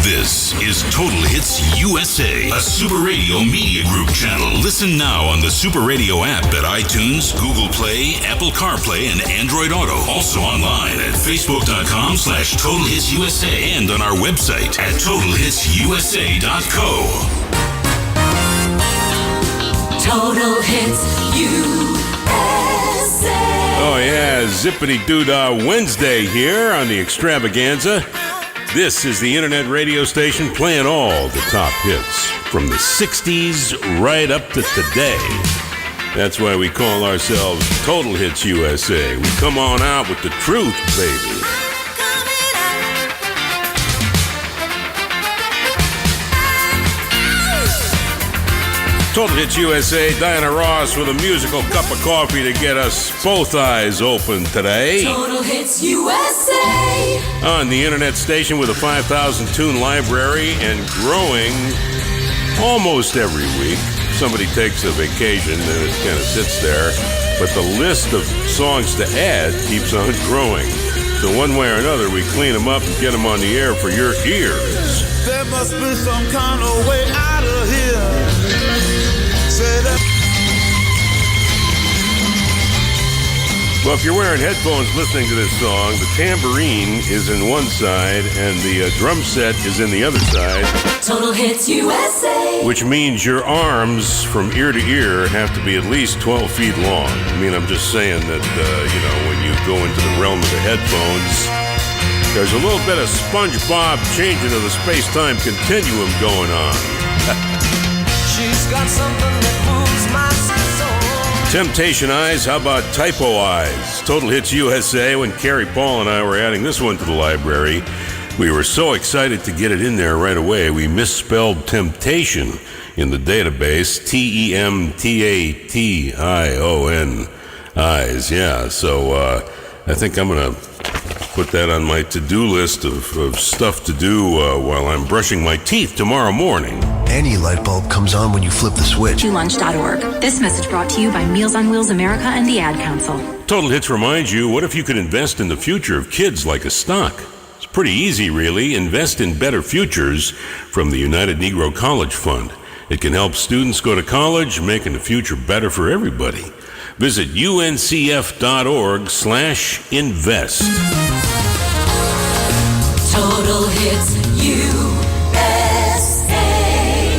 This is Total Hits USA, a Super Radio Media Group channel. Listen now on the Super Radio app at iTunes, Google Play, Apple CarPlay, and Android Auto. Also online at Facebook.com/Total Hits USA and on our website at TotalHitsUSA.co. Total Hits USA. Oh yeah, zippity-doo-dah Wednesday here on the Extravaganza. This is the internet radio station playing all the top hits from the 60s right up to today. That's why we call ourselves Total Hits USA. We come on out with the truth, baby. Total Hits USA, Diana Ross with a musical cup of coffee to get us both eyes open today. Total Hits USA. On the internet station with a 5,000 tune library and growing almost every week. Somebody takes a vacation and it kind of sits there, but the list of songs to add keeps on growing. So one way or another, we clean them up and get them on the air for your ears. There must be some kind of way out of here. Well, if you're wearing headphones listening to this song, the tambourine is in one side and the drum set is in the other side. Total Hits USA. Which means your arms from ear to ear have to be at least 12 feet long. I mean, I'm just saying that, when you go into the realm of the headphones, there's a little bit of SpongeBob changing of the space-time continuum going on. She's got something that moves my soul. Temptation Eyes, how about Typo Eyes? Total Hits USA. When Carrie Paul and I were adding this one to the library, we were so excited to get it in there right away, we misspelled temptation in the database. Temtation eyes. Yeah, so I think I'm going to put that on my to-do list of stuff to do while I'm brushing my teeth tomorrow morning. Any light bulb comes on when you flip the switch. ToLunch.org. This message brought to you by Meals on Wheels America and the Ad Council. Total Hits reminds you, what if you could invest in the future of kids like a stock? It's pretty easy, really. Invest in better futures from the United Negro College Fund. It can help students go to college, making the future better for everybody. Visit uncf.org/invest. Total Hits USA.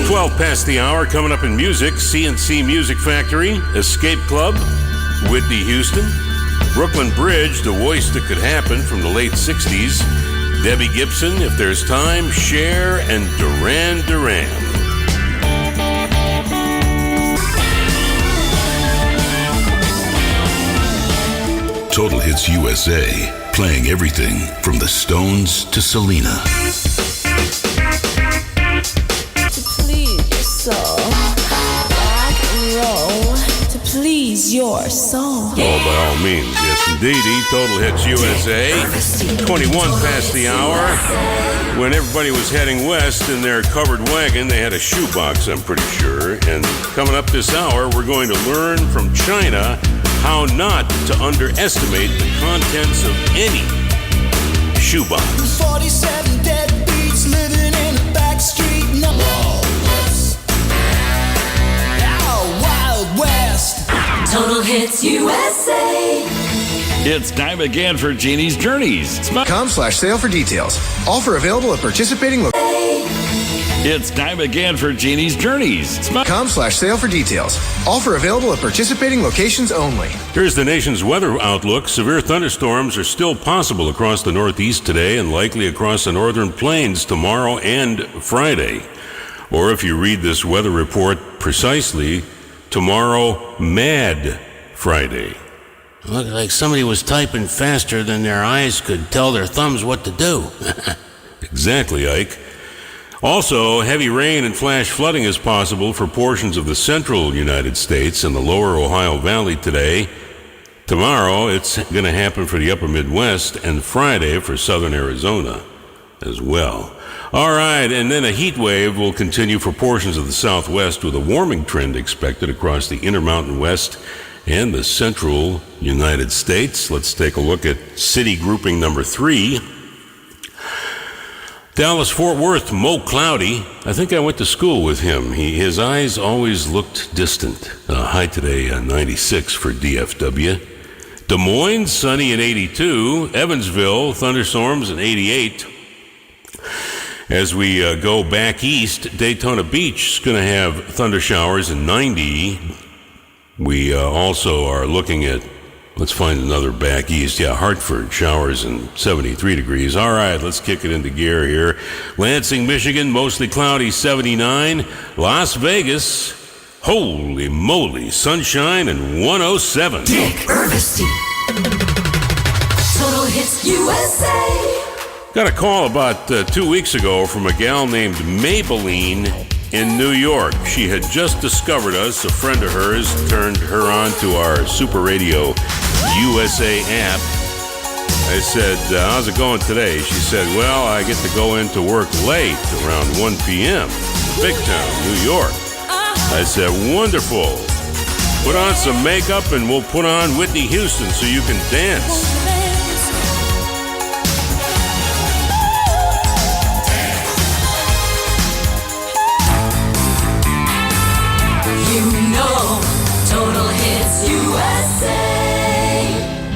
12 past the hour, coming up in music, CNC Music Factory, Escape Club, Whitney Houston, Brooklyn Bridge, The Voice That Could Happen from the late 60s, Debbie Gibson, If There's Time, Cher, and Duran Duran. Total Hits USA, playing everything from the Stones to Selena. To please your soul, rock and roll, to please your soul. Oh, by all means, yes indeedy. Total Hits USA, 21 past the hour. When everybody was heading west in their covered wagon, they had a shoebox, I'm pretty sure. And coming up this hour, we're going to learn from China how not to underestimate the contents of any shoebox. 47 deadbeats living in a back street. Wild West. Total Hits USA. It's time again for Jeannie's Journeys. .com/sale for details. Offer available at participating locations. It's time again for Jeannie's Journeys. .com/sale for details. Offer available at participating locations only. Here's the nation's weather outlook. Severe thunderstorms are still possible across the Northeast today and likely across the northern plains tomorrow and Friday. Or if you read this weather report precisely, tomorrow, Mad Friday. Looked like somebody was typing faster than their eyes could tell their thumbs what to do. Exactly, Ike. Also, heavy rain and flash flooding is possible for portions of the central United States and the lower Ohio Valley today. Tomorrow, it's going to happen for the upper Midwest, and Friday for southern Arizona as well. All right, and then a heat wave will continue for portions of the Southwest with a warming trend expected across the Intermountain West and the central United States. Let's take a look at city grouping number 3. Dallas-Fort Worth, Mo Cloudy. I think I went to school with him. His eyes always looked distant. High today, 96 for DFW. Des Moines, sunny at 82. Evansville, thunderstorms at 88. As we go back east, Daytona Beach is going to have thunder showers at 90. We also are looking at, let's find another back east. Yeah, Hartford, showers and 73 degrees. All right, let's kick it into gear here. Lansing, Michigan, mostly cloudy, 79. Las Vegas, holy moly, sunshine and 107. Dick Ervasti. Total Hits USA. Got a call about 2 weeks ago from a gal named Maybelline in New York. She had just discovered us. A friend of hers turned her on to our Super Radio USA app. I said, how's it going today? She said, well, I get to go into work late, around 1 p.m. Big town, New York. I said, wonderful. Put on some makeup and we'll put on Whitney Houston so you can dance. Total Hits USA.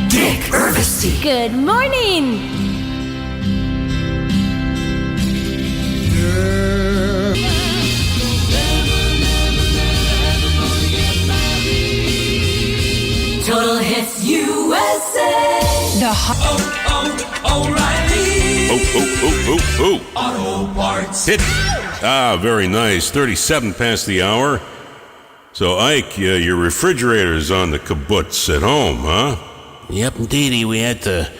Dick Ervasti. Good morning. Total Hits USA. The O'Reilly. Auto Parts. Hit. Very nice. 37 past the hour. So, Ike, your refrigerator's on the kibbutz at home, huh? Yep, indeedy. We had to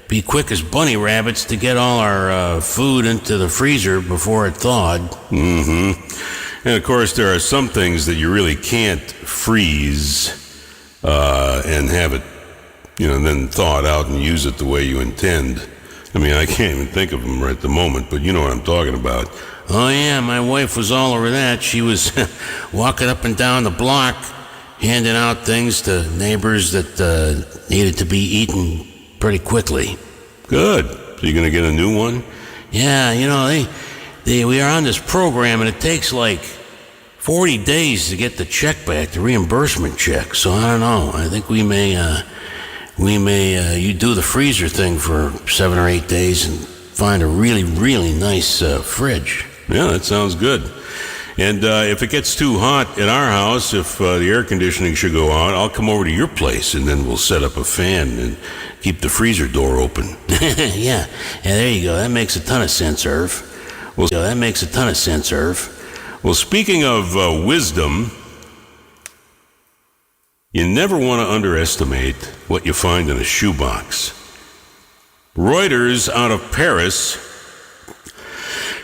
be quick as bunny rabbits to get all our food into the freezer before it thawed. Mm-hmm. And, of course, there are some things that you really can't freeze and have it, then thaw it out and use it the way you intend. I mean, I can't even think of them right at the moment, but you know what I'm talking about. Oh, yeah, my wife was all over that. She was walking up and down the block, handing out things to neighbors that needed to be eaten pretty quickly. Good. So you're going to get a new one? Yeah, we are on this program, and it takes like 40 days to get the check back, the reimbursement check. So I don't know. I think we may you do the freezer thing for 7 or 8 days and find a really, really nice fridge. Yeah, that sounds good. And if it gets too hot at our house, if the air conditioning should go out, I'll come over to your place, and then we'll set up a fan and keep the freezer door open. Yeah, there you go. That makes a ton of sense, Irv. Well, speaking of wisdom, you never want to underestimate what you find in a shoebox. Reuters out of Paris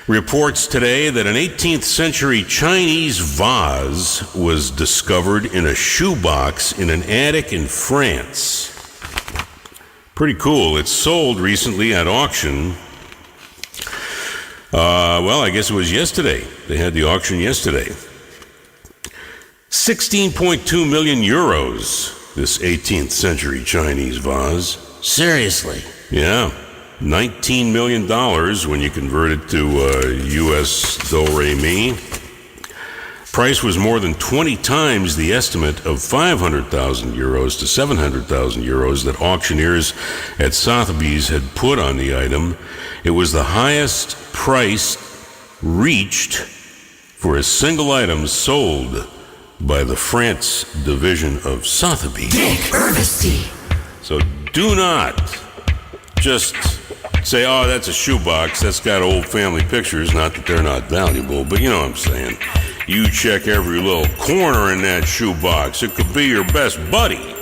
reports today that an 18th century Chinese vase was discovered in a shoebox in an attic in France. Pretty cool. It's sold recently at auction. I guess it was yesterday. They had the auction yesterday. 16.2 million euros, this 18th century Chinese vase. Seriously? Yeah. $19 million when you convert it to U.S. do-re-mi. Price was more than 20 times the estimate of 500,000 euros to 700,000 euros that auctioneers at Sotheby's had put on the item. It was the highest price reached for a single item sold by the France division of Sotheby's. Dick Ervasti. So do not just say, oh, that's a shoebox, that's got old family pictures, not that they're not valuable, but you know what I'm saying. You check every little corner in that shoebox. It could be your best buddy.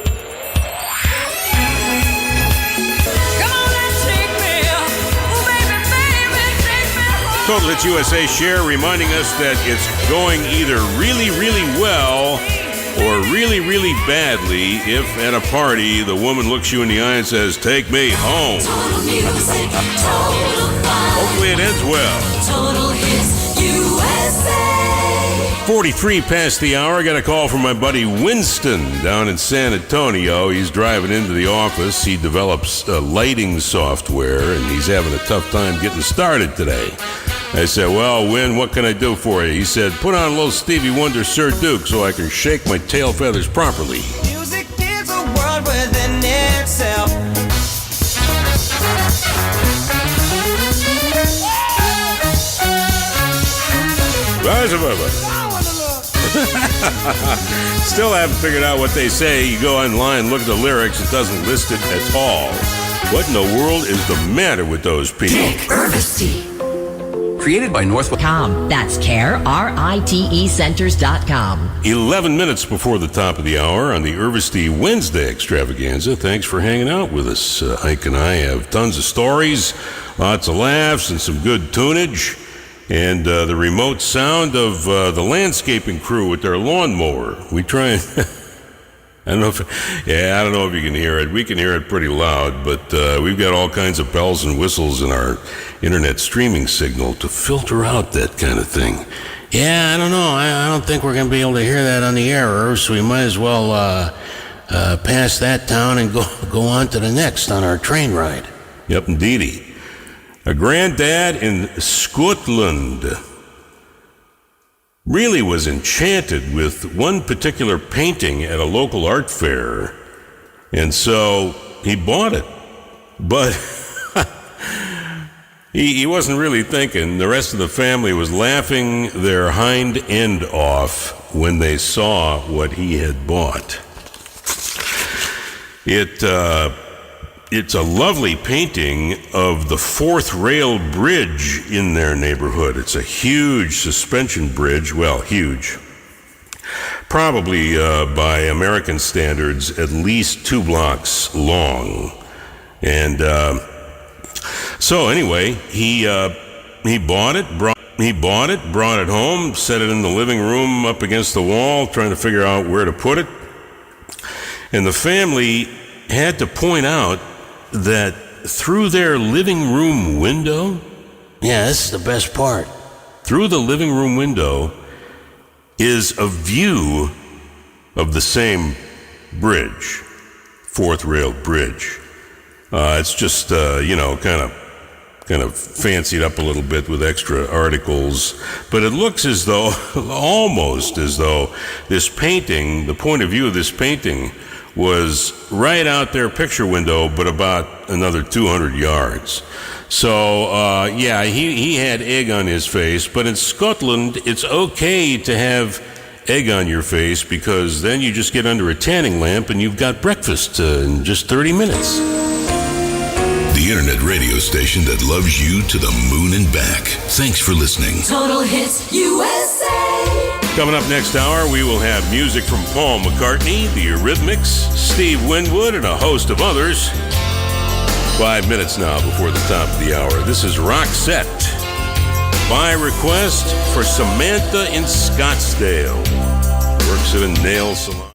Total Hits USA share reminding us that it's going either really, really well or really, really badly if at a party the woman looks you in the eye and says, take me home. Total music, total fun. Hopefully it ends well. Total Hits USA. 43 past the hour. Got a call from my buddy Winston down in San Antonio. He's driving into the office. He develops lighting software, and he's having a tough time getting started today. I said, well, Win, what can I do for you? He said, put on a little Stevie Wonder Sir Duke so I can shake my tail feathers properly. Music is a world within itself. Still haven't figured out what they say. You go online, look at the lyrics, it doesn't list it at all. What in the world is the matter with those people? Dick Ervasti. Created by Northwest. That's care, RITEcenters.com. 11 minutes before the top of the hour on the Ervasti Wednesday extravaganza. Thanks for hanging out with us. Ike and I have tons of stories, lots of laughs, and some good tunage. And the remote sound of the landscaping crew with their lawnmower. We try and... I don't know if you can hear it. We can hear it pretty loud, but we've got all kinds of bells and whistles in our internet streaming signal to filter out that kind of thing. Yeah, I don't know. I don't think we're going to be able to hear that on the air, so we might as well pass that town and go on to the next on our train ride. Yep, indeedy. A granddad in Scotland really was enchanted with one particular painting at a local art fair, and so he bought it. But he wasn't really thinking. The rest of the family was laughing their hind end off when they saw what he had bought. It's a lovely painting of the Fourth Rail Bridge in their neighborhood. It's a huge suspension bridge. Well, huge. Probably by American standards, at least 2 blocks long. And so anyway, he bought it, brought it home, set it in the living room up against the wall, trying to figure out where to put it. And the family had to point out that through their living room window, Yeah, this is the best part. through the living room window is a view of the same bridge, Fourth Rail Bridge. It's just, kind of fancied up a little bit with extra articles, but it looks as though, almost as though this painting, the point of view of this painting was right out their picture window, but about another 200 yards. So, he had egg on his face, but in Scotland, it's okay to have egg on your face because then you just get under a tanning lamp and you've got breakfast in just 30 minutes. The internet radio station that loves you to the moon and back. Thanks for listening. Total Hits USA. Coming up next hour, we will have music from Paul McCartney, the Eurythmics, Steve Winwood, and a host of others. 5 minutes now before the top of the hour. This is Roxette. By request for Samantha in Scottsdale. Works at a nail salon.